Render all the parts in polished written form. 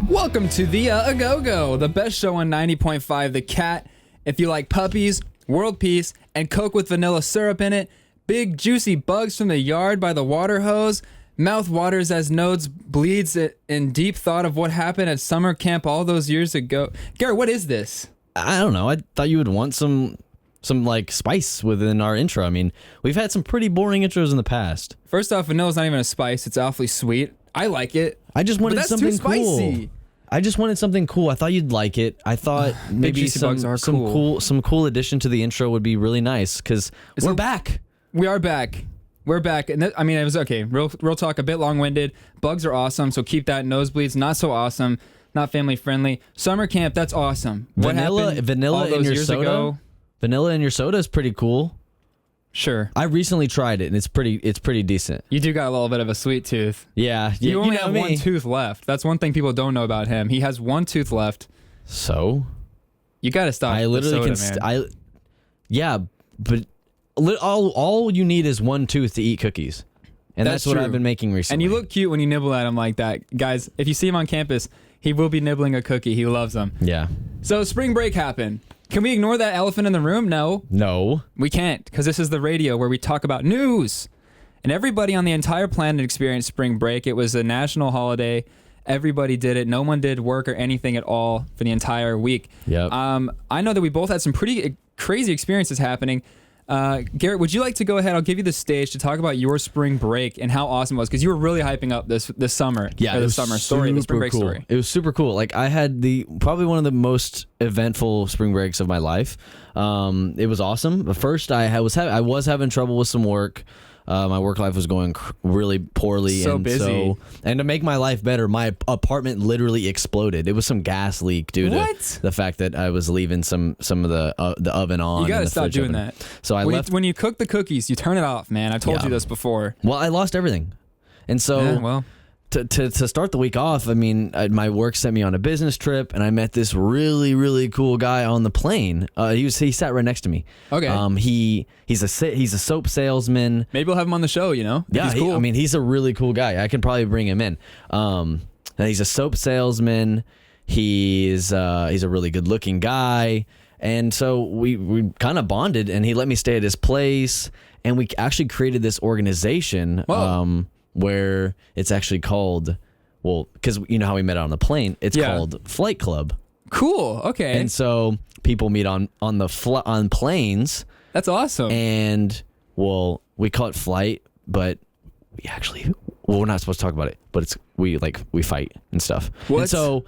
Welcome to the A-Go-Go, the best show on 90.5 The Cat. If you like puppies, world peace, and Coke with vanilla syrup in it, big juicy bugs from the yard by the water hose, mouth waters as Nodes bleeds in deep thought of what happened at summer camp all those years ago. Garrett, what is this? I don't know. I thought you would want some like spice within our intro. I mean, we've had some pretty boring intros in the past. First off, vanilla's not even a spice. It's awfully sweet. I like it. I just wanted something too spicy. cool. I just wanted something cool. I thought you'd like it. I thought maybe some cool addition to the intro would be really nice because we're back. We are back. We're back. And I mean, it was okay. Real talk, a bit long-winded. Bugs are awesome, so keep that. Nosebleeds, not so awesome. Not family-friendly. Summer camp, that's awesome. Vanilla in your soda? Ago? Vanilla in your soda is pretty cool. Sure. I recently tried it, and it's pretty decent. You do got a little bit of a sweet tooth. Yeah. You only have one tooth left. That's one thing people don't know about him. He has one tooth left. So? You got to stop. I literally man. Yeah, but all you need is one tooth to eat cookies. And that's what true. I've been making recently. And you look cute when you nibble at him like that. Guys, if you see him on campus, he will be nibbling a cookie. He loves them. Yeah. So spring break happened. Can we ignore that elephant in the room? No. We can't, because this is the radio where we talk about news. And everybody on the entire planet experienced spring break. It was a national holiday. Everybody did it. No one did work or anything at all for the entire week. Yep. I know that we both had some pretty crazy experiences happening. Garrett, would you like to go ahead? I'll give you the stage to talk about your spring break and how awesome it was, because you were really hyping up this summer. Yeah, the summer story, the spring break cool. story. It was super cool. Like I had probably one of the most eventful spring breaks of my life. It was awesome. But first, I was having trouble with some work. My work life was going really poorly. So busy. And to make my life better, my apartment literally exploded. It was some gas leak due to the fact that I was leaving some of the oven on. You got to stop doing that. So I left. When you cook the cookies, you turn it off, man. I told you this before. Well, I lost everything. And so to start the week off, I mean, my work sent me on a business trip, and I met this really, really cool guy on the plane. He sat right next to me. Okay. He's a soap salesman. Maybe we'll have him on the show, you know? Yeah, he's cool. he's a really cool guy. I can probably bring him in. He's a soap salesman. He's a really good looking guy. And so we kind of bonded, and he let me stay at his place, and we actually created this organization. Where it's actually called, because you know how we met on the plane, it's called Flight Club. Cool. Okay. And so people meet on planes. That's awesome. And we call it flight, but we're not supposed to talk about it, but we fight and stuff. What? And so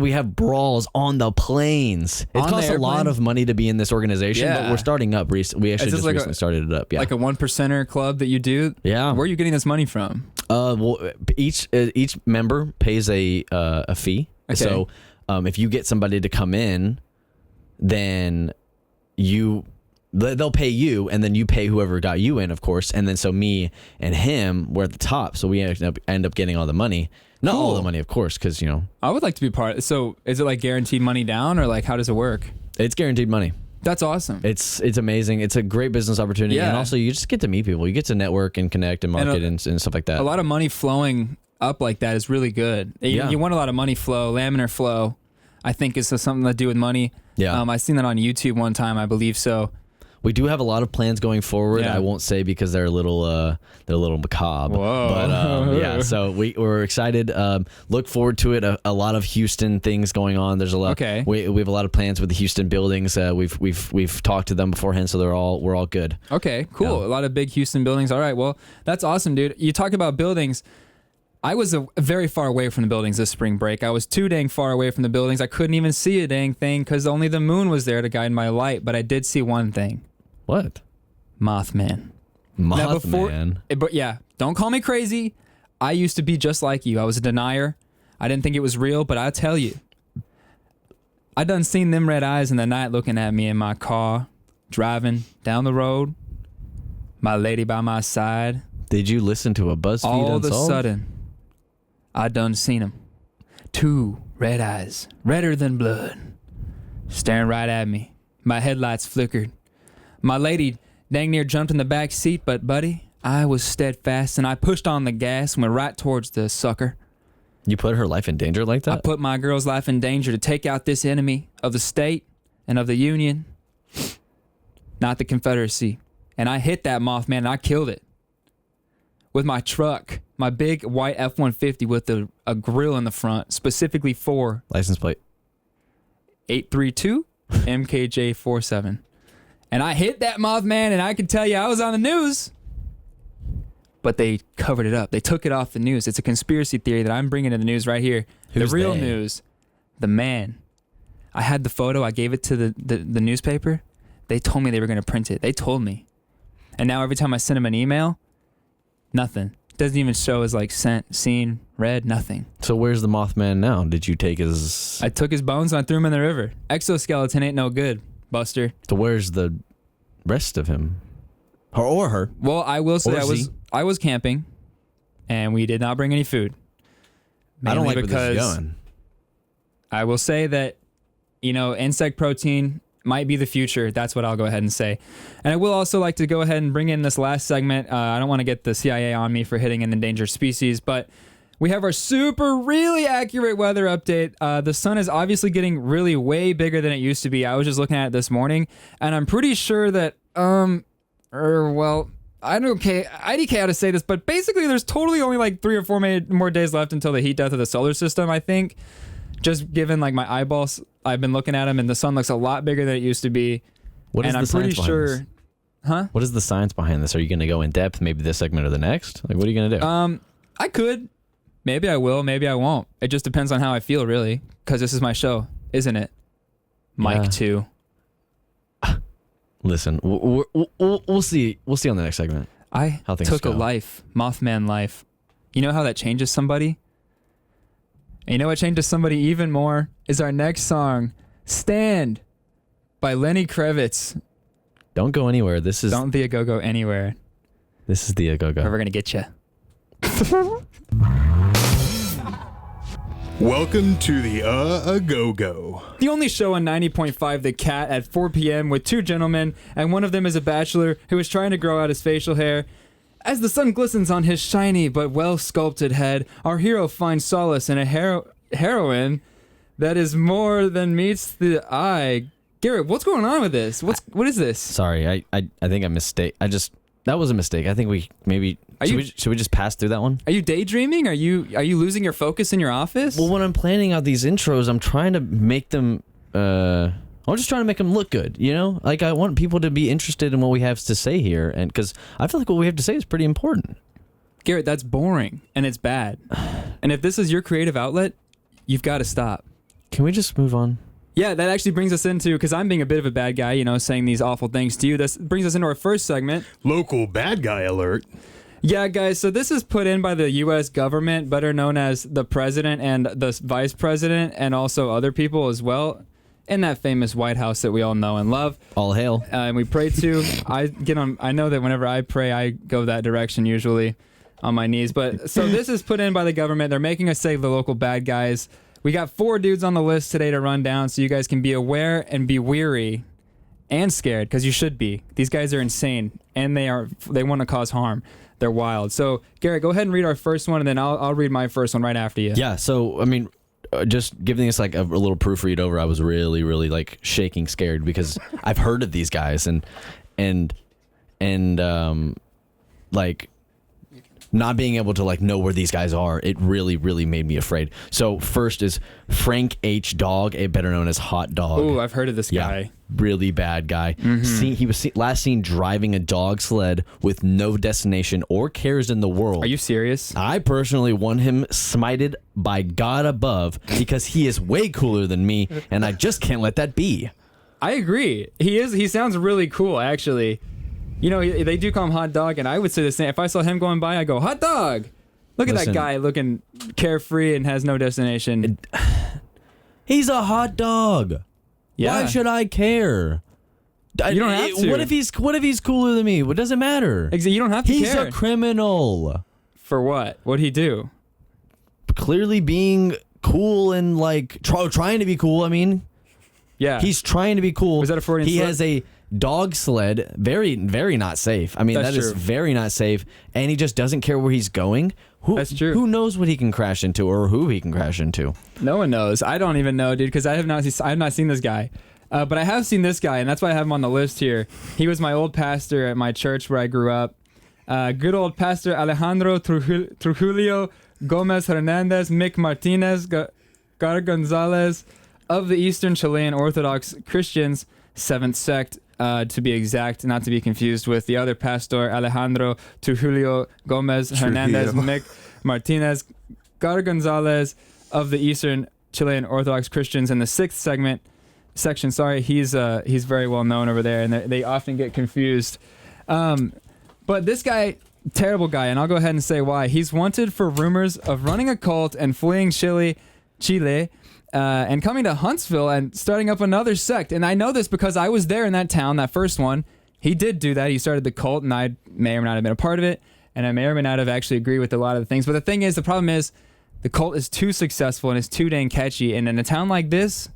we have brawls on the planes. It costs a lot of money to be in this organization, but we're starting up. We actually just recently started it up. Yeah, like a 1%er club that you do. Yeah. Where are you getting this money from? Each member pays a fee. Okay. So if you get somebody to come in, then they'll pay you, and then you pay whoever got you in, of course. And then so me and him were at the top, so we end up getting all the money. Not all the money, of course, because I would like to be part. So is it like guaranteed money down, or like how does it work? It's guaranteed money. That's awesome. It's amazing. It's a great business opportunity, and also you just get to meet people. You get to network and connect and market and stuff like that. A lot of money flowing up like that is really good. You want a lot of money flow, laminar flow. I think is something to do with money. Yeah. I seen that on YouTube one time, I believe so. We do have a lot of plans going forward. Yeah. I won't say because they're a little macabre. Whoa. But so we're excited. Look forward to it. A lot of Houston things going on. There's a lot. Okay. We have a lot of plans with the Houston buildings. We've talked to them beforehand, so we're all good. Okay, cool. Yeah. A lot of big Houston buildings. All right, well, that's awesome, dude. You talk about buildings. I was very far away from the buildings this spring break. I was too dang far away from the buildings. I couldn't even see a dang thing because only the moon was there to guide my light. But I did see one thing. What? Mothman. Mothman. But yeah, don't call me crazy. I used to be just like you. I was a denier. I didn't think it was real, but I tell you, I done seen them red eyes in the night looking at me in my car, driving down the road, my lady by my side. Did you listen to a BuzzFeed All Unsolved? of a sudden, I done seen them. 2 red eyes, redder than blood, staring right at me. My headlights flickered. My lady dang near jumped in the back seat, but buddy, I was steadfast and I pushed on the gas and went right towards the sucker. You put her life in danger like that? I put my girl's life in danger to take out this enemy of the state and of the Union, not the Confederacy. And I hit that Mothman and I killed it with my truck, my big white F-150 with a grill in the front, specifically for license plate 832 MKJ47. And I hit that Mothman, and I can tell you I was on the news. But they covered it up. They took it off the news. It's a conspiracy theory that I'm bringing to the news right here. Who's the real they? news. The man. I had the photo. I gave it to the newspaper. They told me they were going to print it. They told me. And now every time I send them an email, nothing. Doesn't even show as like sent, seen, read, nothing. So where's the Mothman now? Did you take his... I took his bones and I threw him in the river. Exoskeleton ain't no good, Buster. So where's the rest of him? Or her? Well, I will say Or I was camping, and we did not bring any food. I don't like where because this is going. I will say that, insect protein might be the future. That's what I'll go ahead and say. And I will also like to go ahead and bring in this last segment. I don't want to get the CIA on me for hitting an endangered species, but we have our super really accurate weather update. The sun is obviously getting really way bigger than it used to be. I was just looking at it this morning, and I'm pretty sure that, I don't know, IDK how to say this, but basically there's totally only like 3 or 4 more days left until the heat death of the solar system, I think. Just given like my eyeballs, I've been looking at them, and the sun looks a lot bigger than it used to be. What is and the I'm science pretty behind sure, this? huh? What is the science behind this? Are you going to go in depth, maybe this segment or the next? Like, what are you going to do? I could. Maybe I will. Maybe I won't. It just depends on how I feel, really, because this is my show, isn't it? Mike, too. Listen, we'll see. We'll see on the next segment. I how things took go. a life, Mothman life. You know how that changes somebody? And you know what changes somebody even more is our next song, Stand by Lenny Kravitz. Don't go anywhere. This is Don't the go anywhere. This is the go. Or we're gonna get you. Welcome to the go-go. The only show on 90.5 The Cat at 4 p.m. with 2 gentlemen, and one of them is a bachelor who is trying to grow out his facial hair. As the sun glistens on his shiny but well-sculpted head, our hero finds solace in a heroine that is more than meets the eye. Garrett, what's going on with this? What is this? Sorry, I think I mistake. That was a mistake. I think we maybe should we just pass through that one? Are you daydreaming? Are you losing your focus in your office? Well, when I'm planning out these intros, I'm trying to make them. I'm just trying to make them look good. Like I want people to be interested in what we have to say here, and because I feel like what we have to say is pretty important. Garrett, that's boring and it's bad. And if this is your creative outlet, you've got to stop. Can we just move on? Yeah, that actually brings us into, because I'm being a bit of a bad guy, saying these awful things to you. This brings us into our first segment. Local bad guy alert. Yeah, guys, so this is put in by the U.S. government, better known as the president and the vice president, and also other people as well, in that famous White House that we all know and love. All hail. And we pray to. I know that whenever I pray, I go that direction usually on my knees. But so this is put in by the government. They're making us say the local bad guys. We got 4 dudes on the list today to run down, so you guys can be aware and be weary and scared, because you should be. These guys are insane, and they want to cause harm. They're wild. So, Garrett, go ahead and read our first one, and then I'll read my first one right after you. Yeah. So, I mean, just giving us like a little proofread over, I was really, really like shaking, scared, because I've heard of these guys and like not being able to like know where these guys are, it really, really made me afraid. So first is Frank H. Dog, better known as Hot Dog. Oh, I've heard of this guy. Yeah, really bad guy. Mm-hmm. He was last seen driving a dog sled with no destination or cares in the world. Are you serious? I personally want him smited by God above, because he is way cooler than me, and I just can't let that be. I agree. He sounds really cool, actually. They do call him Hot Dog, and I would say the same. If I saw him going by, I'd go, Hot Dog! Look at that guy looking carefree and has no destination. He's a hot dog. Yeah. Why should I care? You don't have to. What if he's cooler than me? What does it matter? You don't have to He's care. a criminal. For what? What'd he do? Clearly being cool and like trying to be cool. I mean, Yeah. he's trying to be cool. Was that a Freudian He slip? has a dog sled, very, very not safe. I mean, That's that is true. very not safe. And he just doesn't care where he's going. That's true. Who knows what he can crash into or who he can crash into? No one knows. I don't even know, dude, because I have not seen this guy. But I have seen this guy, and that's why I have him on the list here. He was my old pastor at my church where I grew up. Good old Pastor Alejandro Trujillo Gomez Hernandez Mick Martinez Gar Gonzalez of the Eastern Chilean Orthodox Christians, 7th sect, to be exact, not to be confused with the other pastor, Alejandro Trujillo Gomez Hernandez Mick Martinez Gar Gonzalez of the Eastern Chilean Orthodox Christians in the 6th section. Sorry, he's very well known over there, and they often get confused. But this guy, terrible guy, and I'll go ahead and say why. He's wanted for rumors of running a cult and fleeing Chile, and coming to Huntsville and starting up another sect. And I know this because I was there in that town, that first one. He did do that. He started the cult, and I may or may not have been a part of it, and I may or may not have actually agreed with a lot of the things. But the problem is, the cult is too successful and it's too dang catchy. And in a town like this,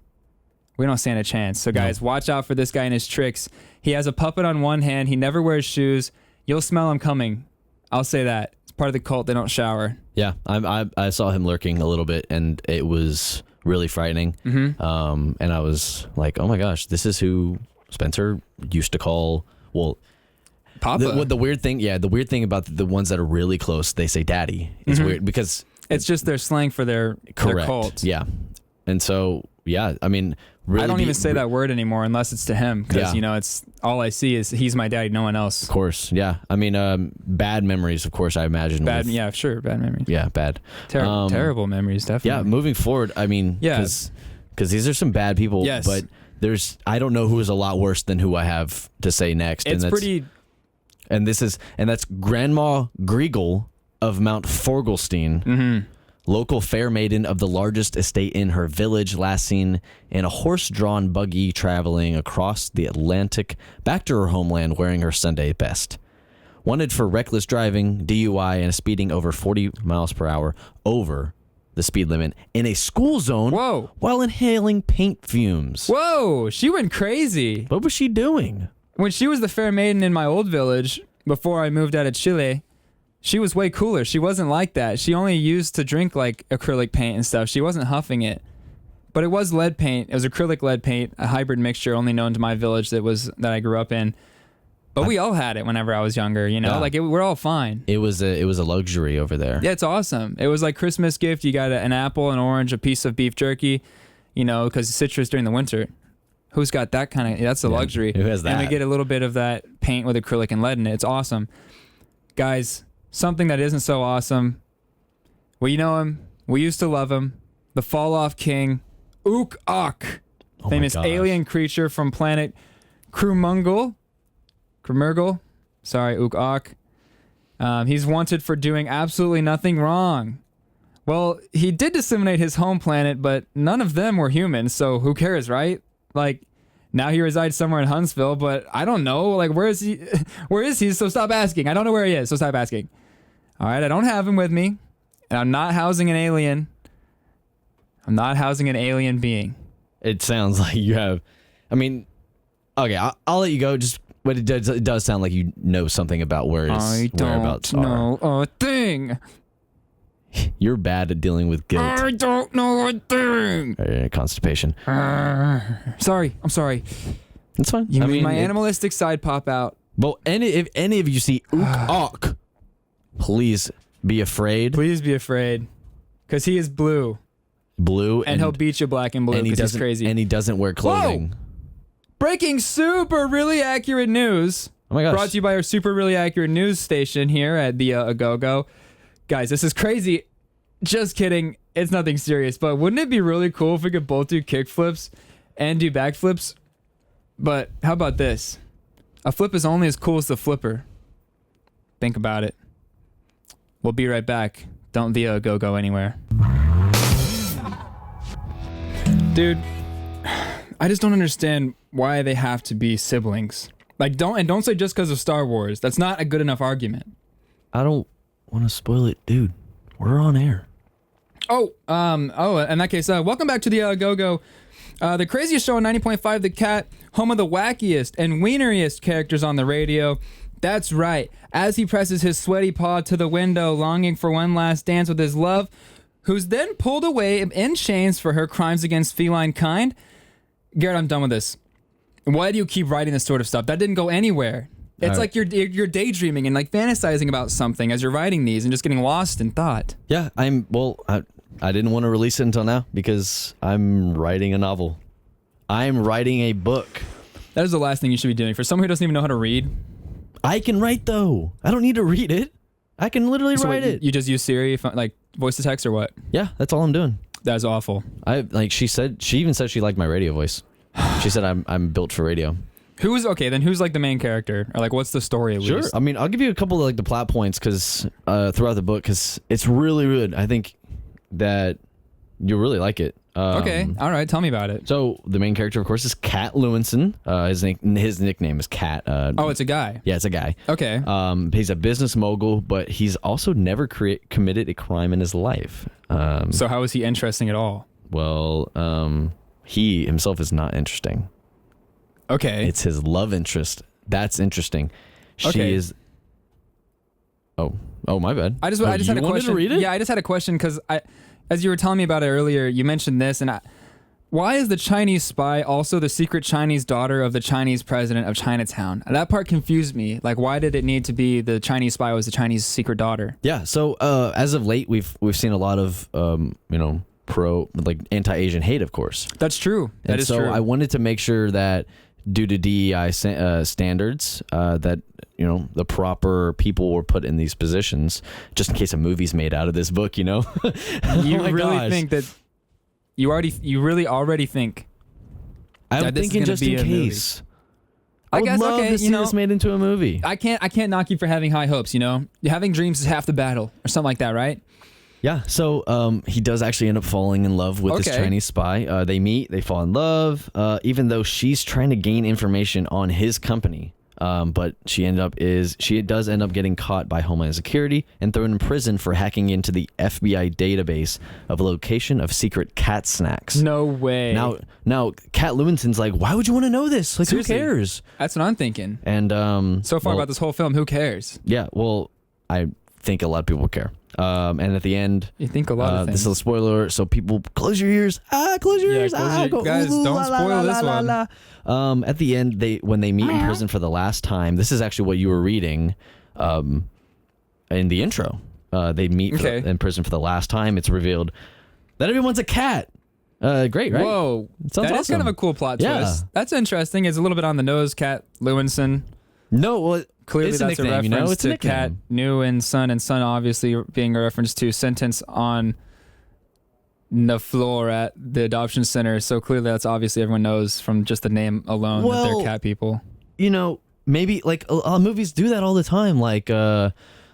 we don't stand a chance. So guys, watch out for this guy and his tricks. He has a puppet on one hand. He never wears shoes. You'll smell him coming. I'll say that. It's part of the cult. They don't shower. Yeah, I saw him lurking a little bit, and it was really frightening. And I was like, oh my gosh, this is who Spencer used to call, well, Papa. The weird thing about the ones that are really close, they say daddy. It's weird because it's just their slang for their cult. Yeah. And so, yeah, I mean, really I don't even say that word anymore unless it's to him because, it's all I see is he's my daddy, no one else. Of course, yeah. I mean, bad memories, of course, I imagine. Bad memories. Yeah, bad. Terrible memories, definitely. Yeah, moving forward, I mean, because these are some bad people, Yes. but I don't know who is a lot worse than who I have to say next. It's pretty... And that's Grandma Griegel of Mount Forgelstein. Local fair maiden of the largest estate in her village, last seen in a horse-drawn buggy traveling across the Atlantic back to her homeland wearing her Sunday best. Wanted for reckless driving, DUI, and speeding over 40 miles per hour over the speed limit in a school zone. Whoa. While inhaling paint fumes. Whoa, she went crazy. What was she doing? When she was the fair maiden in my old village, before I moved out of Chile, she was way cooler. She wasn't like that. She only used to drink like acrylic paint and stuff. She wasn't huffing it. But it was lead paint. It was acrylic lead paint, a hybrid mixture only known to my village that I grew up in. But we all had it whenever I was younger, Yeah. we're all fine. It was a luxury over there. Yeah, it's awesome. It was like Christmas gift. You got an apple, an orange, a piece of beef jerky, because citrus during the winter. Who's got that kind of, that's a luxury. Who has that? And we get a little bit of that paint with acrylic and lead in it. It's awesome. Guys, something that isn't so awesome. Well, you know him. We used to love him. The fall-off king, Ook-Ok. Oh my Famous gosh. alien creature from planet Krumurgl. Sorry, Ook-Ok. He's wanted for doing absolutely nothing wrong. Well, he did disseminate his home planet, but none of them were humans, so who cares, right? Now he resides somewhere in Huntsville, but I don't know. Where is he? Where is he? So stop asking. I don't know where he is, so stop asking. All right, I don't have him with me, and I'm not housing an alien. I'm not housing an alien being. It sounds like you have. I mean, okay, I'll let you go. But it does sound like you know something about where his whereabouts I don't know a thing. You're bad at dealing with guilt. I don't know a thing. Constipation. Sorry, I'm sorry. It's fine. You made my animalistic side pop out. But if any of you see Ook-Ok, please be afraid. Please be afraid, because he is blue. Blue. And he'll beat you black and blue because he's crazy. And he doesn't wear clothing. Whoa! Breaking super really accurate news. Oh my gosh. Brought to you by our super really accurate news station here at the A-Go-Go. Guys, this is crazy. Just kidding. It's nothing serious. But wouldn't it be really cool if we could both do kickflips and do backflips? But how about this? A flip is only as cool as the flipper. Think about it. We'll be right back. Don't be a go-go anywhere. Dude, I just don't understand why they have to be siblings. Don't say just because of Star Wars. That's not a good enough argument. I don't want to spoil it, dude. We're on air. In that case, welcome back to the Go-Go. The craziest show on 90.5, The Cat, home of the wackiest and wieneriest characters on the radio. That's right. As he presses his sweaty paw to the window, longing for one last dance with his love, who's then pulled away in chains for her crimes against feline kind. Garrett, I'm done with this. Why do you keep writing this sort of stuff? That didn't go anywhere. It's like you're daydreaming and like fantasizing about something as you're writing these and just getting lost in thought. Yeah, I didn't want to release it until now because I'm writing a novel. I'm writing a book. That is the last thing you should be doing. For someone who doesn't even know how to read. I can write though. I don't need to read it. I can literally write it. You just use Siri, like voice to text or what? Yeah, that's all I'm doing. That's awful. She even said she liked my radio voice. She said I'm built for radio. Who's like the main character, or like what's the story at least? Sure. I mean, I'll give you a couple of like the plot points because throughout the book, because it's really good. I think that you'll really like it. Okay. All right. Tell me about it. So the main character, of course, is Cat Lewinson. His nickname is Cat. It's a guy. Yeah, it's a guy. Okay. He's a business mogul, but he's also never committed a crime in his life. So how is he interesting at all? Well, he himself is not interesting. Okay. It's his love interest. That's interesting. She Okay. is. Oh, my bad. I just had a question. To read it? Yeah, I just had a question because as you were telling me about it earlier, you mentioned this, and why is the Chinese spy also the secret Chinese daughter of the Chinese president of Chinatown? That part confused me. Like, why did it need to be the Chinese spy was the Chinese secret daughter? Yeah. So as of late, we've seen a lot of anti-Asian hate, of course. That's true. That is true. So I wanted to make sure that due to DEI standards, that the proper people were put in these positions, just in case a movie's made out of this book. You really think that you really already think? I'm thinking just in case. I guess would love to see this made into a movie. I can't knock you for having high hopes. Having dreams is half the battle, or something like that, right? Yeah, so he does actually end up falling in love with this Chinese spy. They meet, they fall in love, even though she's trying to gain information on his company. But she does end up getting caught by Homeland Security and thrown in prison for hacking into the FBI database of a location of secret cat snacks. No way. Now, Cat Lewinson's like, why would you want to know this? Like, seriously, who cares? That's what I'm thinking. And so far about this whole film, who cares? Yeah, well, I think a lot of people care. And at the end, you think a lot of things. This is a spoiler, so people close your ears. Close your ears. Guys, don't spoil this one. At the end, when they meet in prison for the last time, this is actually what you were reading, in the intro. They meet in prison for the last time. It's revealed that everyone's a cat. Great, right? Whoa, that is kind of a cool plot twist. That's interesting. It's a little bit on the nose, Cat Lewinson. No, well, clearly it's that's a reference to Cat New and Son obviously being a reference to sentence on the floor at the adoption center. So clearly that's obviously everyone knows from just the name alone that they're cat people. Maybe like movies do that all the time, like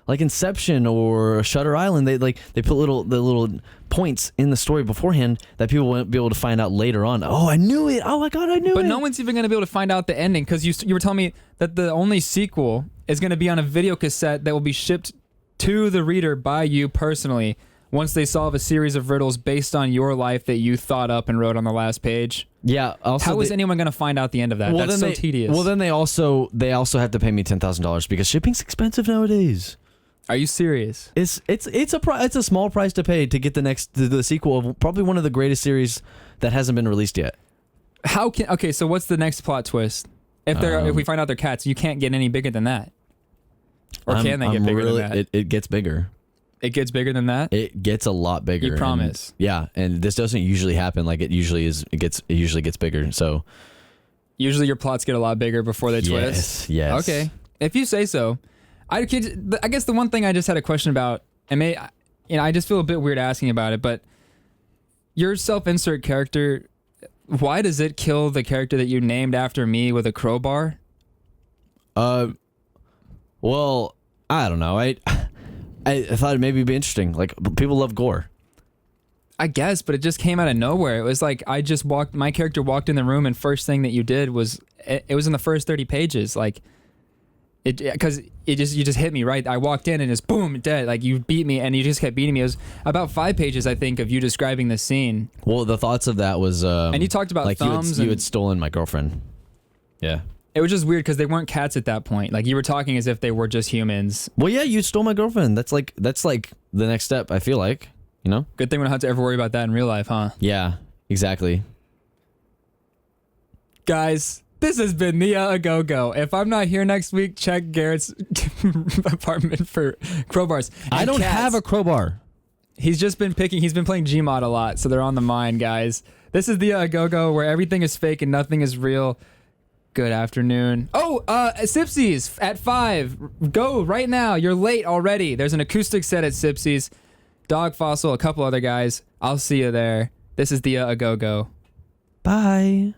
Inception or Shutter Island. They put the little points in the story beforehand that people won't be able to find out later on. Oh, I knew it. Oh my God, I knew it. But no one's even going to be able to find out the ending because you were telling me that the only sequel is going to be on a video cassette that will be shipped to the reader by you personally once they solve a series of riddles based on your life that you thought up and wrote on the last page. Yeah. Also, how is anyone going to find out the end of that? That's so tedious. Well, then they also have to pay me $10,000 because shipping's expensive nowadays. Are you serious? It's a small price to pay to get the sequel of probably one of the greatest series that hasn't been released yet. So what's the next plot twist? If we find out they're cats, you can't get any bigger than that. Or can they get bigger than that? It gets bigger. It gets bigger than that? It gets a lot bigger. You promise? And this doesn't usually happen. Like it usually is. It usually gets bigger. So usually your plots get a lot bigger before they twist. Yes. Okay, if you say so. I guess the one thing I just had a question about, and I just feel a bit weird asking about it, but your self-insert character, why does it kill the character that you named after me with a crowbar? Well, I don't know. I thought it maybe be interesting. Like people love gore. I guess, but it just came out of nowhere. It was like my character walked in the room, and first thing that you did was it was in the first 30 pages. Like Because you just hit me right. I walked in and just boom, dead. Like you beat me and you just kept beating me. It was about 5 pages, I think, of you describing the scene. Well, the thoughts of that was and you talked about like thumbs. you had stolen my girlfriend. Yeah. It was just weird because they weren't cats at that point. Like you were talking as if they were just humans. Well, yeah, you stole my girlfriend. That's like the next step. I feel like, you know. Good thing we don't have to ever worry about that in real life, huh? Yeah, exactly. Guys, this has been the A Go-Go. If I'm not here next week, check Garrett's apartment for crowbars. I don't have a crowbar. He's been playing Gmod a lot, so they're on the mind, guys. This is the A Go-Go, where everything is fake and nothing is real. Good afternoon. Oh, Sipsy's at 5. Go right now. You're late already. There's an acoustic set at Sipsy's. Dog Fossil, a couple other guys. I'll see you there. This is the A Go-Go. Bye.